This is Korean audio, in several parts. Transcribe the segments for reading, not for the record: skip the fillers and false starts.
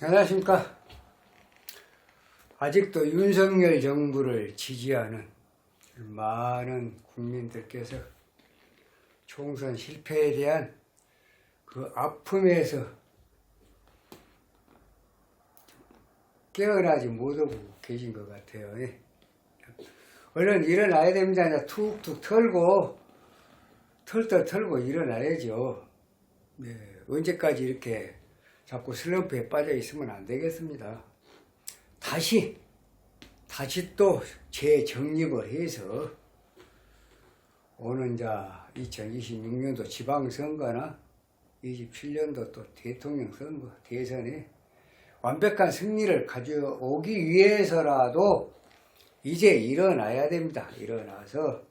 안녕하십니까. 아직도 윤석열 정부를 지지하는 많은 국민들께서 총선 실패에 대한 그 아픔에서 깨어나지 못하고 계신 것 같아요. 얼른 일어나야 됩니다. 이제 툭툭 털고 일어나야죠. 언제까지 이렇게 자꾸 슬럼프에 빠져 있으면 안 되겠습니다. 다시 또 재정립을 해서 오는 2026년도 지방선거나 27년도 또 대통령 선거, 대선에 완벽한 승리를 가져오기 위해서라도 이제 일어나야 됩니다. 일어나서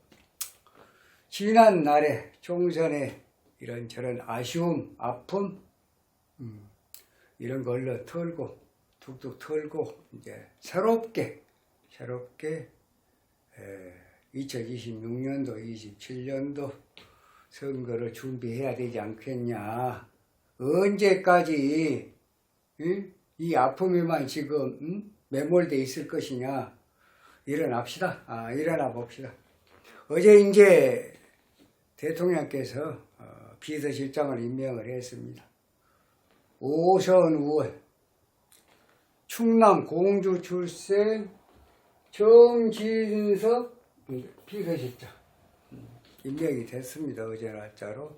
지난 날에 총선에 이런저런 아쉬움, 아픔, 이런 걸로 털고 툭툭 털고 이제 새롭게 2026년도 27년도 선거를 준비해야 되지 않겠냐. 언제까지 이 아픔에만 지금 매몰돼 있을 것이냐. 일어납시다. 일어나 봅시다. 어제 이제 대통령께서 비서실장을 임명을 했습니다. 오선우월 충남 공주 출생 정진석 비서실장 임명이 됐습니다. 어제 날짜로.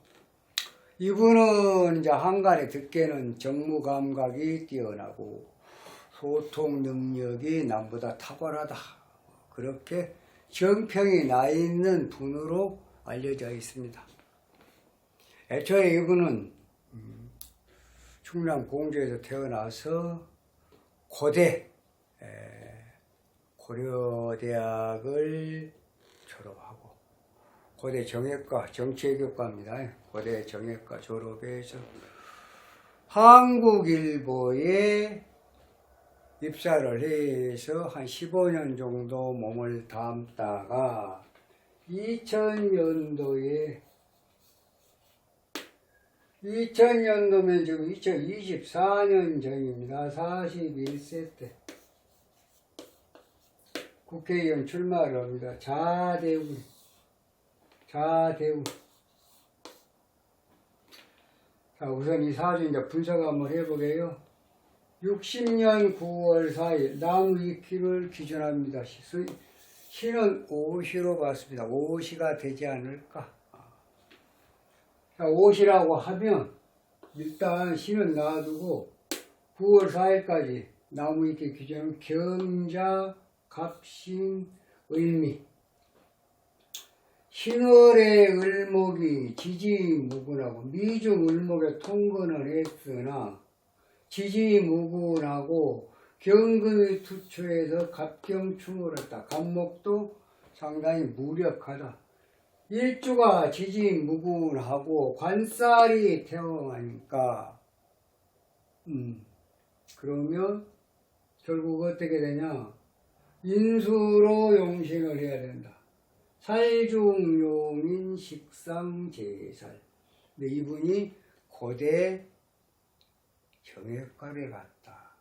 이분은 이제 한간에 듣기에는 정무 감각이 뛰어나고 소통 능력이 남보다 탁월하다. 그렇게 정평이 나 있는 분으로 알려져 있습니다. 애초에 이분은 충남 공주에서 태어나서 고려대학을 졸업하고 고대 정외과 정치외교과입니다. 고대 정외과 졸업해서 한국일보에 입사를 해서 한 15년 정도 몸을 담다가 2000년도면 지금 2024년 전입니다. 41세 때 국회의원 출마를 합니다. 자대운. 자, 우선 이 사주 이제 분석 한번 해보게요. 60년 9월 4일 나무 위키를 기준합니다. 신은 오시로 봤습니다. 오시가 되지 않을까? 오시라고 하면 일단 신은 놔두고 9월 4일까지 나무 위키 기준은 경자, 갑신, 을미. 신월의 을목이 지지무군하고 미중을목에 통근을 했으나 지지무군하고 경금이 투초해서 갑경충을 했다. 갑목도 상당히 무력하다. 일주가 지지무군하고 관살이 태어나니까 그러면 결국 어떻게 되냐. 인수로 용신을 해야 된다. 살중용인 식상제살. 근데 이분이 고대 정외과를 갔다.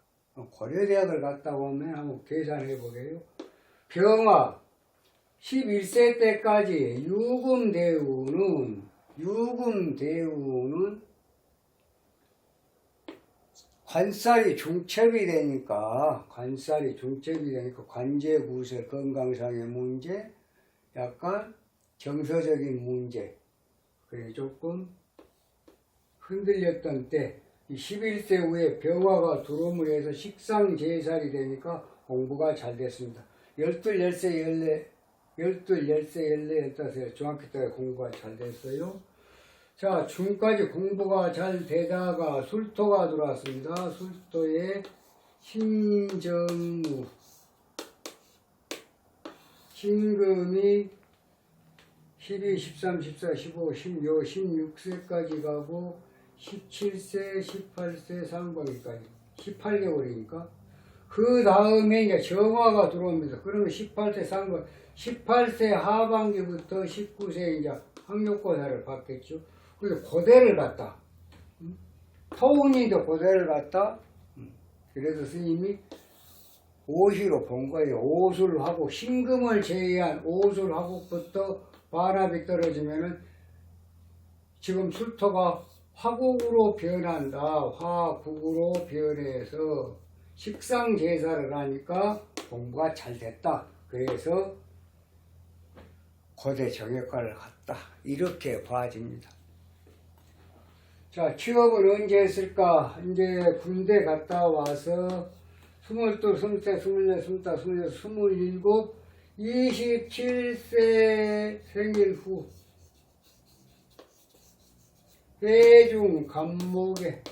고려대학을 갔다고 하면 한번 계산해 보게요. 병화 11세 때까지 유금대우는 관살이 중첩이 되니까 관제구설 건강상의 문제, 약간 정서적인 문제, 그래 조금 흔들렸던 때 11세 후에 병화가 들어옴을 해서 식상제살이 되니까 공부가 잘 됐습니다. 12, 13, 14 중학교 때 공부가 잘 됐어요. 자, 중까지 공부가 잘 되다가 술토가 들어왔습니다. 술토에 신정무, 신금이 12, 13, 14, 15, 16, 16세까지 가고 17세, 18세 상반기까지 18개월이니까 그 다음에 이제 정화가 들어옵니다. 그러면 18세 상반, 18세 하반기부터 19세 이제 학력고사를 받겠죠. 그래서 고대를 갔다. 토운이도 고대를 갖다 그래서 스님이 오시로 본 거예요. 오술화국, 신금을 제외한 오술화국부터 반합이 떨어지면은 지금 술토가 화국으로 변한다. 화국으로 변해서 식상제사를 하니까 공부가 잘 됐다. 그래서 고대 정역과를 갔다. 이렇게 봐집니다. 자, 취업을 언제 했을까? 이제 군대 갔다 와서 22, 23, 24, 25, 26, 27세 생일 후 해중 간목에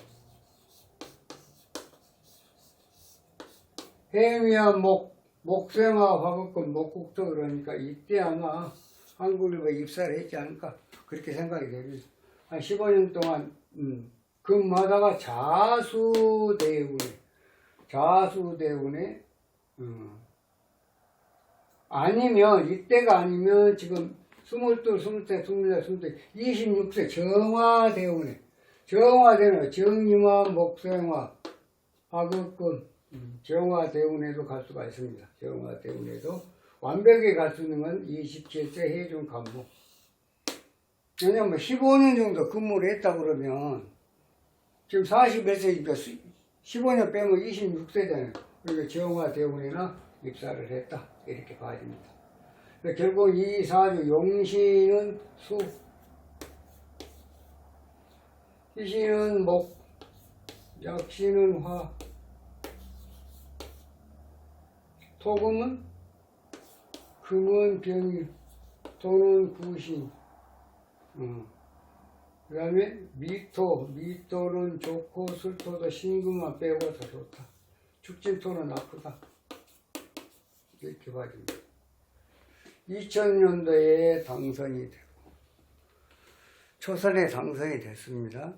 해미한 목생화 화급금 목국토 그러니까 이때 아마 한국일보 입사를 했지 않을까 그렇게 생각이 됩니다. 한 15년 동안 근무하다가 자수대운에 아니면 이때가 아니면 지금 22, 23, 24, 26세 정화대운에 정임화 목생화 화급금 정화대운에도 갈 수가 있습니다. 정화대운에도 완벽히 갈 수 있는 건 27세 해중 간목. 왜냐면 15년 정도 근무를 했다 그러면 지금 41세니까 15년 빼면 26세잖아요. 그러니까 정화대운에나 입사를 했다. 이렇게 봐집니다. 결국 이 사주 용신은 수, 희신은 목, 약신은 화, 토금은 금은 병일, 토는 구신, 그 다음에 미토는 좋고 술토도 신금만 빼고 더 좋다. 축진토는 나쁘다. 이렇게 봐집니다. 2000년도에 당선이 되고 초선에 당선이 됐습니다.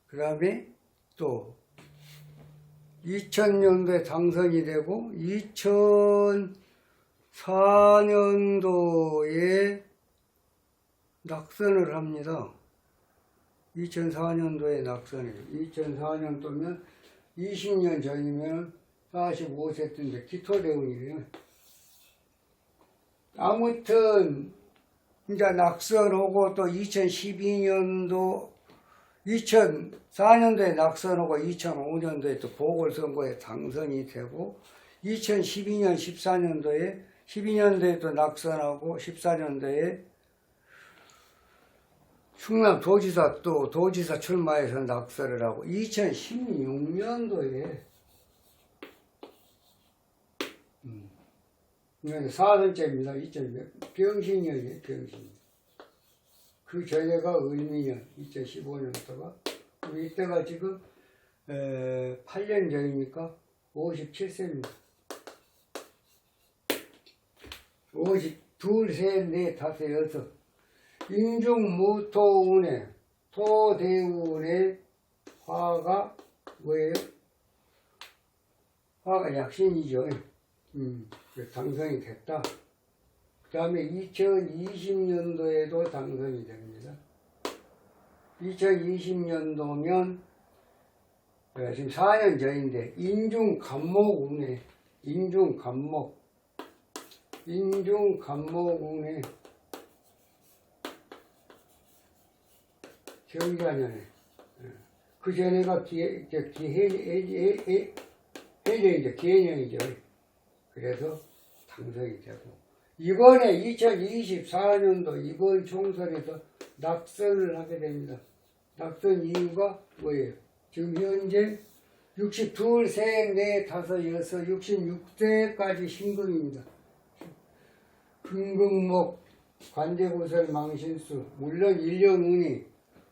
그 다음에 또 2000년도에 당선이 되고 2004년도에 낙선을 합니다. 2004년도에 낙선이에요. 2004년도면 20년 전이면 45세 때인데 기토대운이래요. 아무튼 이제 낙선하고 또 2012년도 2004년도에 낙선하고 2005년도에 또 보궐선거에 당선이 되고 2012년 12년도에 또 낙선하고 14년도에 충남도지사 또 도지사 출마해서 낙선을 하고 2016년도에 4선째입니다. 병신년이에요. 병신. 그 전에가 을미년 2015년도가 이때가 지금 8년 전이니까 57세입니다. 52, 셋, 넷, 다섯, 여섯 인중무토운에 토대운에 화가 뭐예요? 화가 약신이죠. 당선이 됐다. 그 다음에 2020년도에도 당선이 됩니다. 2020년도면 지금 4년 전인데 인중간목운에 인중간목운에 경자년에 그 전에가 해년이죠. 기해년이죠. 그래서 당선이 되고 이번에 2024년도 이번 총선에서 낙선을 하게 됩니다. 낙선 이유가 뭐예요? 지금 현재 62, 셋, 넷, 다섯, 여섯, 66세까지 신금입니다. 금금목, 관제구설, 망신수 물론 1년 운이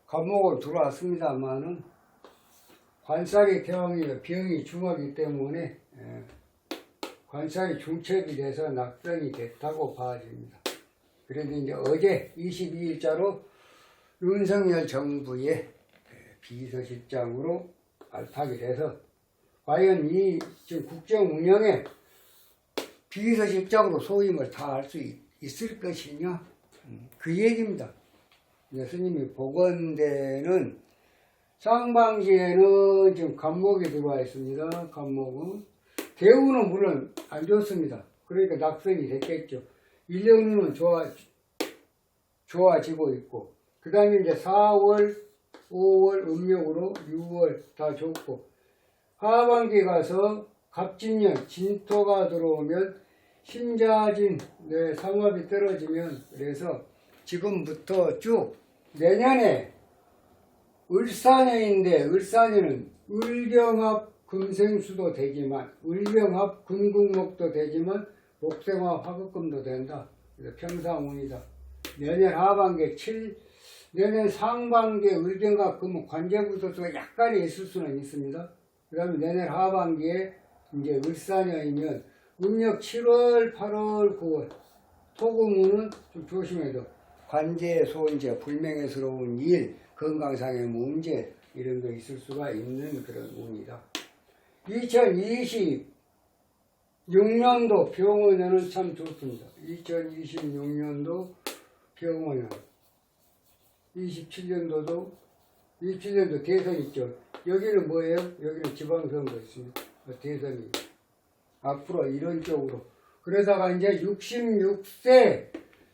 간목은 들어왔습니다만은 관살이 대왕이라 병이 중하기 때문에 관살이 중첩이 돼서 낙선이 됐다고 봐집니다. 그런데 이제 어제 22일자로 윤석열 정부의 비서실장으로 발탁이 돼서 과연 이 지금 국정 운영에 비서실장으로 소임을 다 할 수 있을 것이냐 그 얘기입니다. 스님이 보건대는 상반기에는 지금 간목이 들어와 있습니다. 간목은 대우는 물론 안 좋습니다. 그러니까 낙선이 됐겠죠. 일년운은 좋아지고 있고, 그 다음에 이제 4월, 5월 음력으로 6월 다 좋고, 하반기 가서 갑진년 진토가 들어오면 심자진, 상업이 떨어지면, 그래서 지금부터 쭉 내년에 을사년인데, 을사년은 을병합 금생수도 되지만, 을병합 금국목도 되지만, 목생화 화급금도 된다. 그래서 평상운이다. 내년 하반기에 내년 상반기에 을병합 금 관제부도가 약간 있을 수는 있습니다. 그 다음에 내년 하반기에 이제 을사년이면 음력 7월, 8월, 9월 토금운은 좀 조심해야 돼. 관제, 소인제, 불명예스러운 일, 건강상의 문제 이런 거 있을 수가 있는 그런 운이다. 2026년도 병원에는 참 좋습니다. 2026년도 병원은 27년도 대선 있죠. 여기는 뭐예요? 여기는 지방선거 있습니다. 대선이. 앞으로 이런 쪽으로. 그러다가 이제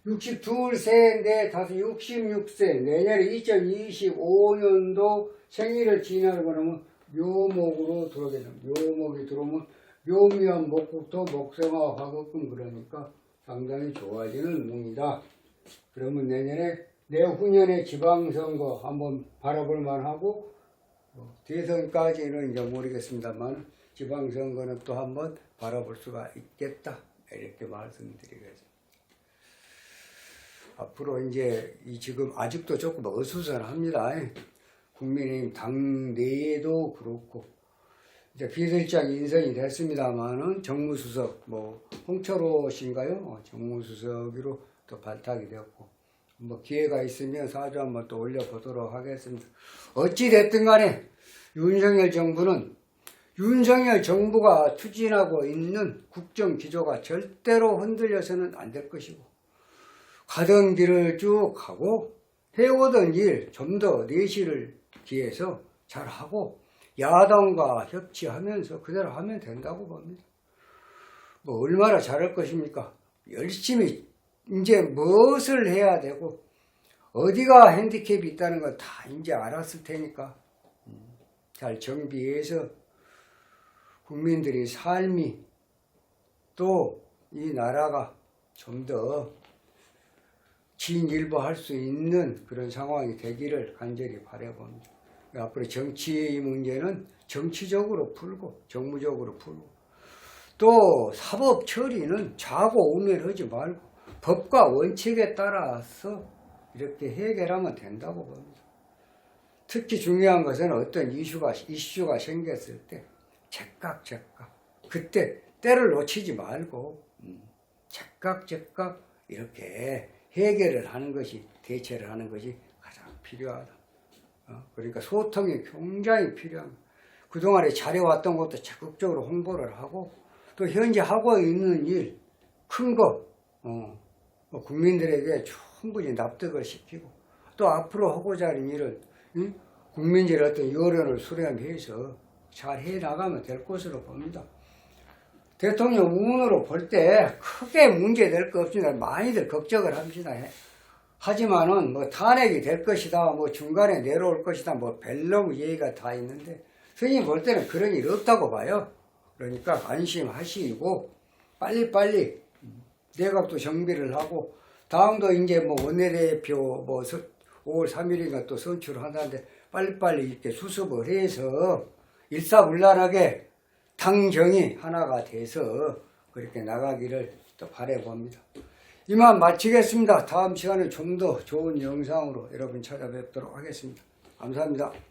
62세인데 다시 66세, 내년에 2025년도 생일을 지나고 그러면 묘목으로 들어오게 됩니다. 묘목이 들어오면 묘미한 목국토, 목생화, 화급금 그러니까 상당히 좋아지는 운이다. 그러면 내후년에 지방선거 한번 바라볼 만하고, 대선까지는 이제 모르겠습니다만, 지방선거는 또 한번 바라볼 수가 있겠다. 이렇게 말씀드리겠습니다. 앞으로 이제 지금 아직도 조금 어수선합니다. 국민의힘 당내에도 그렇고, 이제 비서실장 인선이 됐습니다만은 정무수석, 홍철호 씨인가요? 정무수석으로 또 발탁이 되었고, 기회가 있으면 사주 한번 또 올려보도록 하겠습니다. 어찌됐든 간에 윤석열 정부가 추진하고 있는 국정기조가 절대로 흔들려서는 안 될 것이고, 가던 길을 쭉 가고 해오던 일 좀 더 내실을 기해서 잘하고 야당과 협치하면서 그대로 하면 된다고 봅니다. 얼마나 잘할 것입니까? 열심히 이제 무엇을 해야 되고 어디가 핸디캡이 있다는 거 다 이제 알았을 테니까 잘 정비해서 국민들의 삶이 또 이 나라가 좀 더 진일보할 수 있는 그런 상황이 되기를 간절히 바라봅니다. 앞으로 정치의 문제는 정치적으로 풀고 정무적으로 풀고 또 사법 처리는 좌고 우면하지 말고 법과 원칙에 따라서 이렇게 해결하면 된다고 봅니다. 특히 중요한 것은 어떤 이슈가 생겼을 때 즉각 그때 때를 놓치지 말고 즉각 이렇게 해결을 하는 것이, 대처를 하는 것이 가장 필요하다. 그러니까 소통이 굉장히 필요합니다. 그동안에 잘해왔던 것도 적극적으로 홍보를 하고 또 현재 하고 있는 일, 큰 거 국민들에게 충분히 납득을 시키고 또 앞으로 하고자 하는 일을 국민들의 어떤 여론을 수렴해서 잘 해나가면 될 것으로 봅니다. 대통령 운으로 볼 때 크게 문제될 거 없습니다. 많이들 걱정을 합니다. 하지만은 탄핵이 될 것이다, 중간에 내려올 것이다, 별로 얘기가 다 있는데 선생님 볼 때는 그런 일 없다고 봐요. 그러니까 안심하시고 빨리빨리 내각도 정비를 하고 다음도 이제 원내대표 5월 3일인가 또 선출을 한다는데 빨리빨리 이렇게 수습을 해서 일사불란하게 당정이 하나가 돼서 그렇게 나가기를 또 바라봅니다. 이만 마치겠습니다. 다음 시간에 좀 더 좋은 영상으로 여러분 찾아뵙도록 하겠습니다. 감사합니다.